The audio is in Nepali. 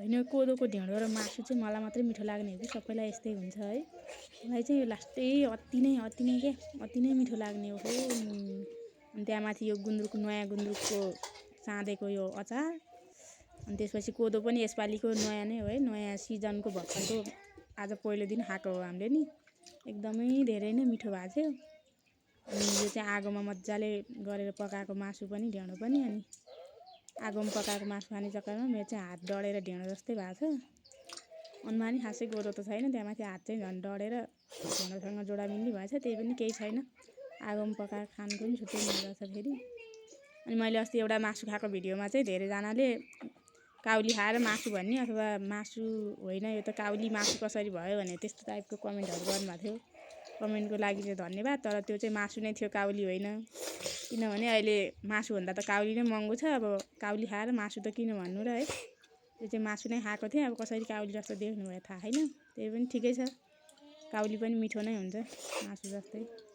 होइन कोदोको ढेँडो र मासु चाहिँ मलाई मात्रै मिठो लाग्ने हो कि सबैलाई यस्तै हुन्छ है। मलाई चाहिँ यो लास्टै अति नै के अति नै मिठो लाग्ने हो। अनि त्यहाँमाथि यो गुन्द्रुक नयाँ गुन्द्रुकको साँधेको यो अचार अनि त्यसपछि कोदो पनि यसपालिको नयाँ नै हो है, नयाँ सिजनको भर्खरको आज पहिलो दिन खाएको हो हामीले नि। एकदमै धेरै नै मिठो भएको थियो। अनि यो चाहिँ आगोमा मजाले गरेर पकाएको मासु पनि ढेँडो पनि। अनि आगोमा पकाएको मासु खाने चक्करमा मेरो चाहिँ हात डढेर ढेँडो जस्तै भएको छ। अनुमा नि खासै गोदो त छैन, त्यहाँमाथि हात चाहिँ झन् डढेर ढेँडोसँग जोडामिल्ली भएछ। त्यही पनि केही छैन, आगोमा पकाएर खानुको पनि छुट्टै मजा छ फेरि। अनि मैले अस्ति एउटा मासु खाएको भिडियोमा चाहिँ धेरैजनाले काउली खाएर मासु भन्ने अथवा मासु होइन यो त काउली मासु कसरी भयो भने त्यस्तो टाइपको कमेन्टहरू गर्नुभएको थियो। कमेन्टको लागि चाहिँ धन्यवाद। तर त्यो चाहिँ मासु नै थियो, काउली होइन। किनभने अहिले मासुभन्दा त काउली नै महँगो छ। अब काउली खाएर मासु त किन भन्नु र है। त्यो चाहिँ मासु नै खाएको थिएँ। अब कसरी काउली जस्तो देख्नु भयो थाहा छैन। त्यही पनि ठिकै छ, काउली पनि मिठो नै हुन्छ मासु जस्तै।